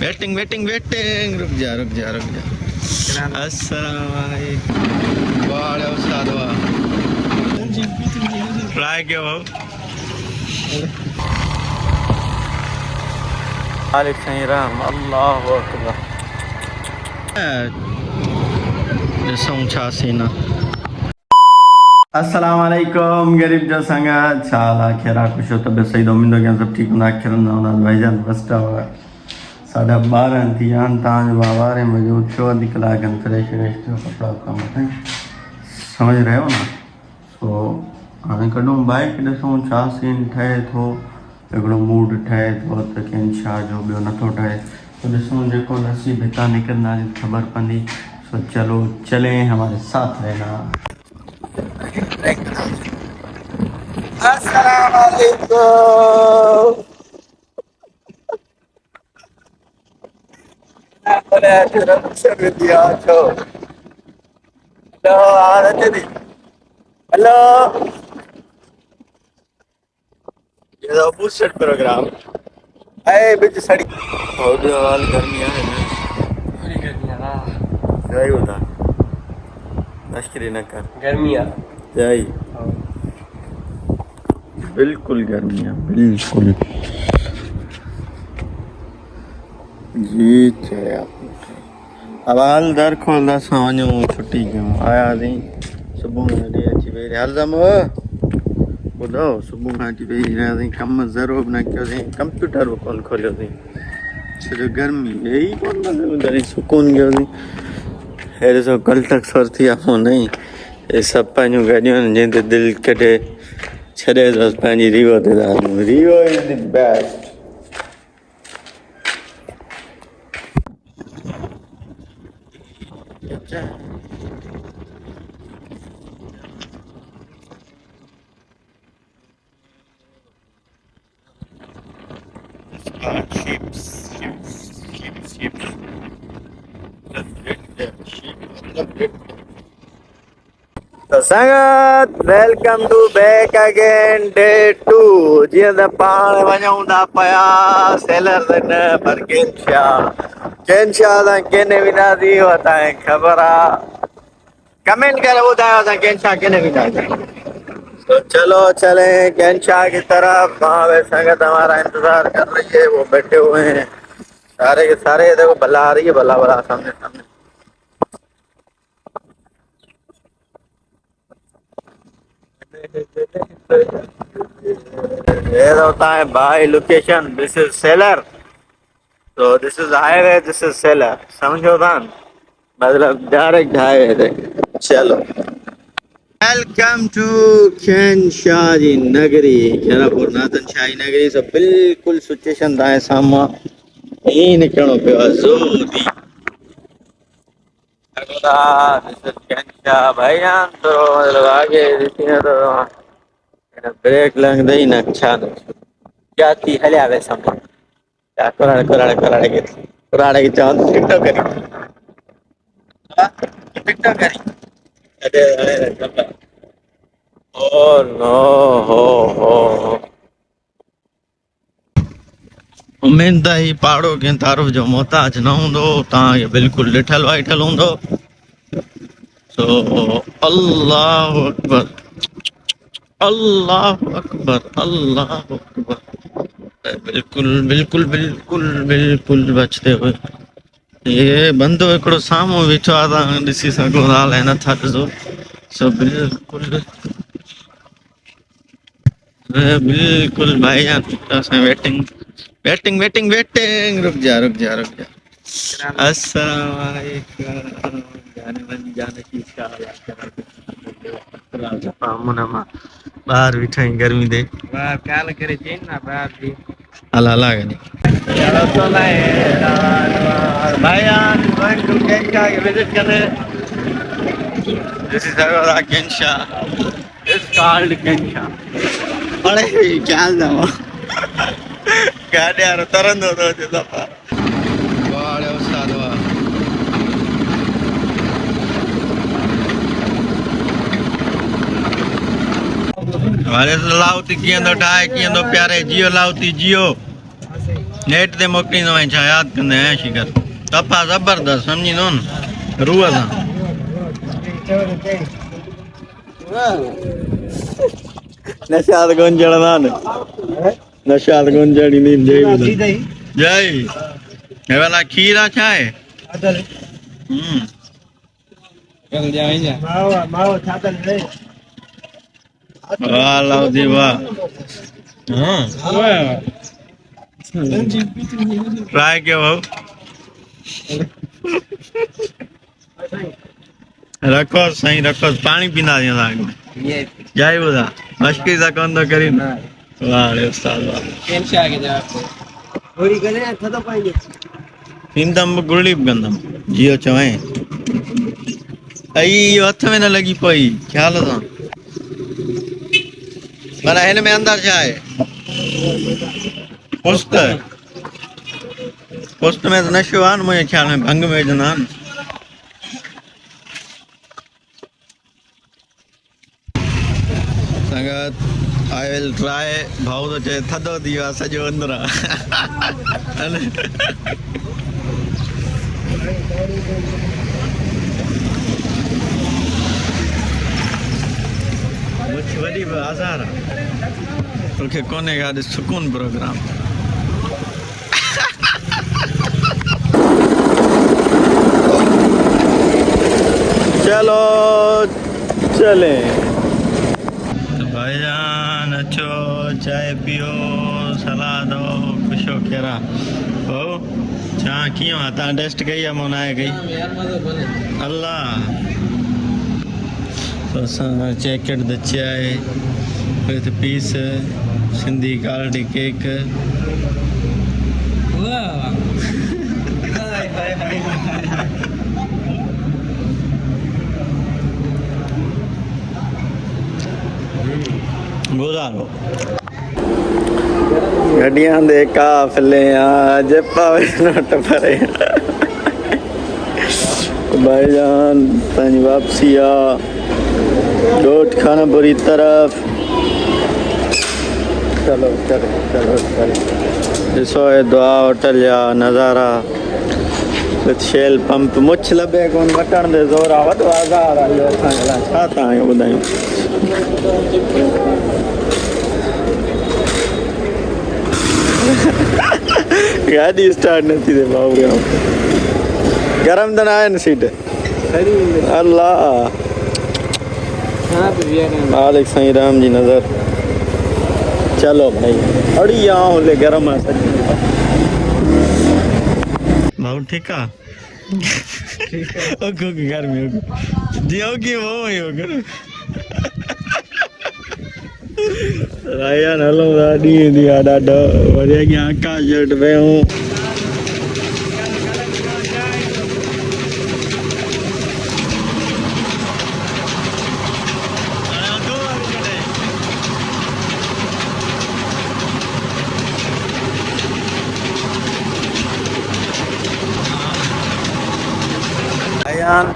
Waiting waiting waiting रुक जा रुक जा रुक जा। अस्सलाम वालेकुम। वाह उस्ताद वाह। ट्राई क्यों हो? मालिक सही राम अल्लाह अकबर। ॾिसूं छा सीन आहे। अस्सलाम वालेकुम गरीब जो संगत छाल आखिर खुश हो तबियत सही उम्मीद है सब ठीक होना आखिर ना भाईजान फर्स्ट साढ़ा 12 थी आन तव्हांजो वारे मौजूद छो अधु कलाक फ्रेश व्रेश थियो कपिड़ा कम अथई समझ रहे हो ना। सो हाणे कढूं बाइक ॾिसूं छा सीन ठहे थो। हिकिड़ो मूड ठहे थो त कंहिं छा जो ॿियो नथो ठहे तो ॾिसूं जेको नसीब हितां निकिरंदासीं ख़बर पवंदी। सो चलो चलें हमारे साथ रहना। Assalamualaikum. हेलो ये तो बूस्टर प्रोग्राम है बिच सड़ी ऑडियो वाल गर्मी है ना पूरी गर्मी है ना सही होता तशकरी न कर गर्मी है सही बिल्कुल गर्मी है बिल्कुल जी थे अब हाल दर खोल दस वञूं छुट्टी कयूं आया थी सुबुह हेॾे अची वेही हाल दम ॿुधो सुबुह खां अची वेही रहियासीं कमु ज़रो बि न कयोसीं कंप्यूटर बि कोन खोलियोसीं छो जो गर्मी वेही कोन पियो सुकून कयोसीं। हे ॾिसो कल्ह तक सर थी आहे फोन ई हे सभु पंहिंजूं गाॾियूं आहिनि जंहिं ते दिलि कढे छॾे थोसि पंहिंजी रीवो ते था हलूं। रीवो इज़ द बेस्ट। तो संगत welcome to back again day 2 जीअं त पाण वञूं था पिया सेलर न पर केनशा सां केने विनासीं उहा तव्हांखे ख़बर आहे कमेंट करे ॿुधायो असां केनशा केने विनासीं। तो चलो चले केनशा की तरफ वहाँ पे संगत हमारा इंतजार कर रही है वो बैठे हुए हैं सारे के सारे देखो भला आ रही है भला भला सामने सामने ये होता है भाई लोकेशन दिस इज सेलर तो this is highway this is seller समझो था मतलब डायरेक्ट हाईवे थे। चलो वेलकम टू केनशा जी नगरी खेरापुर नाथन शाही नगरी से बिल्कुल सिचुएशन था सामा ही निकलणो पियो आहे ज़ोरी केनशा भाई तो मतलब आगे तो ब्रेक लंघ ही न छा न क्या थी हलिया वे सामान क्या कुराड़े कुराड़े कुराड़े की चवंद टिकटॉक करी अरे अरे ओ नो हो उम्मीद ही पाड़ो कंहिं तारुफ जो मोहताज न हूंदो तव्हांखे बिल्कुलु ॾिठल वाइठल हूंदो। सो अल्लाह अकबर अल्लाह अकबर अल्लाह अकबर बिल्कुल बिल्कुल बिल्कुल बिल्कुल बचते हुए ये बंदो हिकिड़ो साम्हूं बीठो आहे तव्हां ॾिसी सघो था अलाए नथा ॾिसो सो बिल्कुल बिल्कुल भाईजान असां वेटिंग वेटिंग वेटिंग वेटिंग रुक जा रुक जा रुक जा। अस्सलाम वालेकुम जाने मन जाने की बाहर बीठा आहियूं गर्मी दे ख्याल करे चईन ना बाहर भी हला हला चलो तो भाईजान गोइंग टू केनशा विजिट करने दिस इज अवर केनशा इट्स कॉल्ड केनशा अरे क्या जाओ गाड़ी यार तरंदो तो जे दफा वाह उस्ताद वाह वाले लाउती कियंदो ठाहे कियंदो प्यारे जियो लाउती जियो नेट ते मोकिलींदो ऐं छा यादि कंदे ऐं शिकर तपा ज़बरदस्त सम्झींदो न रूह सां नशाद गुंजण न नशाद गुंजण नी जय हे वाला खीरा छा आहे वाह लो जी वाह हाँ ट्राई कयो भाऊ रखो साईं रखो पानी पींदा असां जय ॿुधा मस्ती सां कोन थो करी वाह रे उस्ताद वाह पींदमि गुरड़ी बि कंदमि जियो चवई अई इहो हथ में न लॻी पई ख़्याल सां माना हिन में अंदरि छा आहे पुस्त पुस्त में त नशो आहे न मुंहिंजे ख़्याल में भंग में विझंदा आहिनि संगत आई विल ट्राई भाऊ तो चए थधो थी वियो आहे सॼो अंदरां मुछ वॾी बि आज़ार आहे तोखे कोन्हे का ॾिस सुकून प्रोग्राम चलो चले भाईजान अचो चाय पियो सलाह दो खुशो केरा हो छा कीअं आहे तव्हां टेस्ट कई आहे मूं न आहे कई अल्लाह तो असां जैकेट द चाय विथ पीस सिंधी गार्डी केक गुजारो गड्डियां दे काफले आज पावे नोट भरे भाईजान तंजी वापसी आ डोट खाना बुरी तरफ चलो चलो चलो चलो ॾिसो हे दुआ होटल जा नज़ारा विथ शेल पंप मुछ लभे कोन वठण ते ज़ोर आहे वॾो आज़ार आहे इहो असांजे लाइ छा तव्हांखे ॿुधायूं गाड़ी स्टार्ट न थी थिए भाऊ गरम त न आहे न सीट अल्लाह मालिक साईं राम जी नज़र चलो भाई अड़ी आऊं ले गरम आहे सॼी भाऊ ठीकु आहे गर्मी जीअं की वो हुयो रायन हलूं था ॾींहं थी आहे ॾाढो वरी अॻियां आकाश जट वियूं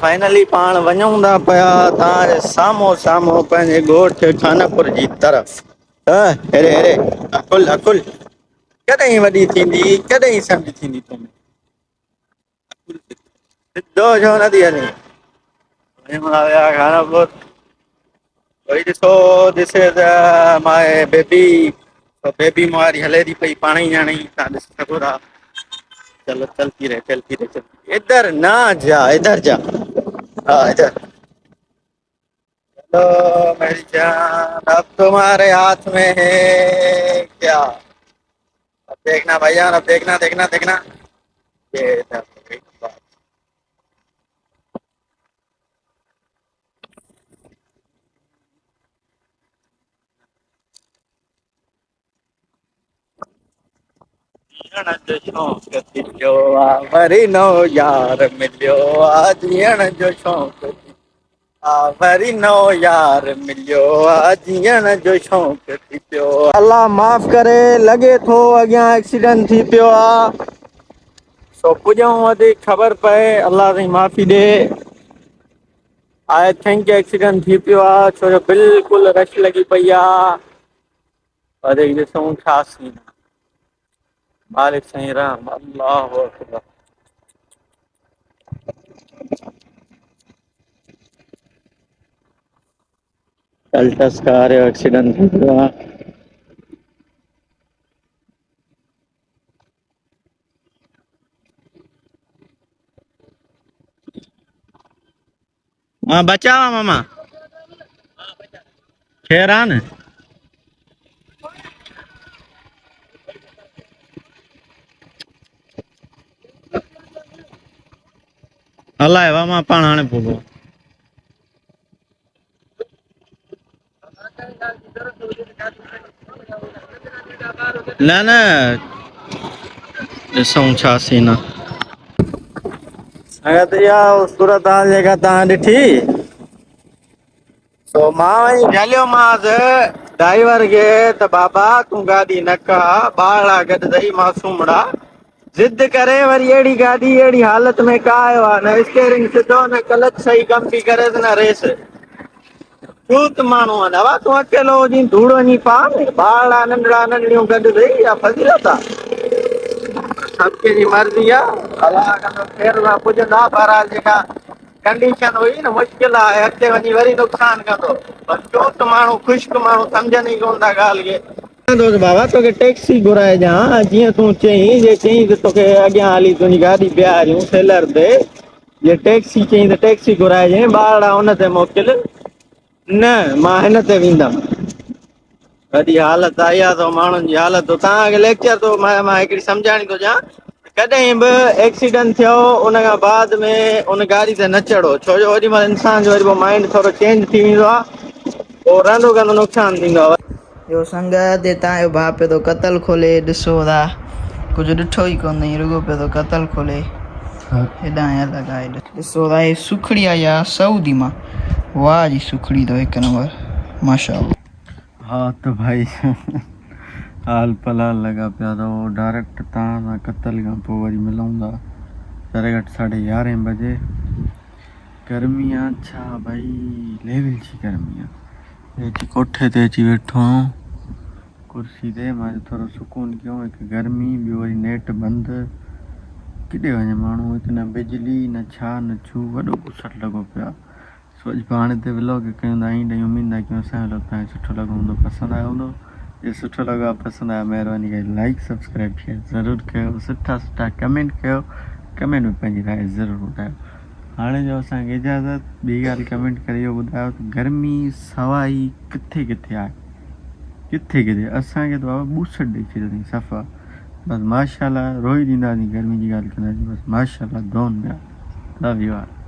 फाइनली पाण वञूं था पिया तव्हांजे साम्हूं साम्हूं पंहिंजे ॻोठ खानपुर जी तरफ़ हेरे हेरे अकुल अकुल कॾहिं वॾी थींदी कॾहिं सम्झ थींदी तूं सिधो छो नथी हले वञूं था पिया खानपुर वरी ॾिसो this is my baby baby मुआरी हले थी पई पाण ई ॼाणे तव्हां ॾिसी सघो था चलो चलती रहे चलती रहे चलती इधर ना जा इधर जा हाँ इधर तो मेरी जान अब तुम्हारे हाथ में है क्या अब देखना भैया अब देखना देखना देखना ये वरी नो यार मिलियो आज जो शौक़ वरी नो यार मिलियो जीअण जो शौक़ थी पियो अल्लाह माफ़ करे लॻे थो अॻियां एक्सीडेंट थी पियो आहे सो पुॼूं वधीक ख़बर पए अल्लाह साईं माफ़ी ॾे आई थिंक एक्सीडेंट थी पियो आहे छो जो बिल्कुलु रश लॻी पई आहे वधीक ॾिसूं छा सीन मालिक साईं राम अल्लाह अकबर। अल्टस कार जो एक्सीडेंट थी वियो आहे। मां बचावा मामा खैर आहे न। अलाए मामा पाण हाणे पोइ न न ॾिसूं छा सीन आहे। अगरि त इहा सूरत हाल जेका तव्हां ॾिठी तो मां वञी झलियोमांसि ड्राइवर खे त बाबा तूं गाॾी न कहि ॿारड़ा गॾु अथई मासूमड़ा ज़िद करे वरी अहिड़ी गाॾी अहिड़ी हालत में का आयो आहे न स्टेयरिंग सिधो न क्लच सही कम थी करे न रेस चूत माण्हू आहे दवा तूं अकेलो हुजी धूड़ वञी पा ॿारड़ा नंढड़ा नंढड़ियूं गॾु अथई या फज़ीलत आहे। सभु कंहिंजी मर्ज़ी आहे अलाह कंदो फेर सां पुॼंदा बहरहाल जेका कंडीशन हुई न मुश्किल आहे अॻिते वञी वरी नुक़सान कंदो पर चोट माण्हू ख़ुश्क माण्हू सम्झनि ई कोन था ॻाल्हि खे। बाबा तोखे टैक्सी घुराए ॾियां जीअं तूं चईं जे चईं त तोखे अॻियां हली तुंहिंजी गाॾी बीहारियूं सेलर ते जे टैक्सी चईं त टैक्सी घुराए ॾियईं ॿारड़ा हुन ते मोकिल न मां हिन ते वेंदमि। वॾी हालत आई आहे तो माण्हुनि जी हालत तव्हांखे लेक्चर थो मां हिकिड़ी सम्झाइणी थो ॾियां कॾहिं बि एक्सीडेंट थियो उन खां बाद में उन गाॾी ते न चढ़ो छो जो ओॾी महिल इंसान जो वरी पोइ माइंड थोरो चेंज थी वेंदो आहे पोइ रहंदो कहंदो नुक़सानु थींदो आहे। ॿियो संगत तव्हांजो भाउ पियो थो कतल खोले ॾिसो था कुझु ॾिठो ई कोन अथई रुॻो पियो थो कतल खोले हेॾां अलॻि आहे ॾिसो था हे सुखड़ी आई आहे सऊदी मां वाह जी सुखड़ी अथव हिकु नंबर माशाअल्लाह। हाँ तो भाई हाल पलाल लॻा पिया अथव डायरेक्ट तव्हां सां कतल खां पोइ वरी मिलूं था घट 11:30 बजे। गर्मी आहे छा भाई लेवल जी गर्मी आहे अची कोठे ते अची वेठो आहियां कुर्सी ते मां थोरो सुकून कयूं हिकु गर्मी ॿियो वरी नेट बंदि किथे वञे माण्हू हिकु न बिजली न छा न छू वॾो पुसट लॻो पियो आहे। सो अॼु पाण ते व्लॉग कयूं था ईअं ॾेई उमेद आहे की असांजो व्लॉग तव्हांखे सुठो लॻो हूंदो पसंदि आयो हूंदो जे सुठो लॻो आहे पसंदि आयो महिरबानी करे लाइक सब्सक्राइब शेयर ज़रूरु कयो सुठा सुठा कमेंट कयो कमेंट में पंहिंजी राय ज़रूरु ॿुधायो। हाणे जो असांखे इजाज़त ॿी ॻाल्हि कमेंट करे इहो ॿुधायो त गर्मी सवाई किथे किथे आहे किथे किथे असांखे त बाबा ॿूसट ॾेई छॾियो सफ़ा बसि माशाल्लाह रोई ॾींदासीं गर्मी जी ॻाल्हि कंदासीं बसि माशाल्लाह दोन ॿिया लव यू आर।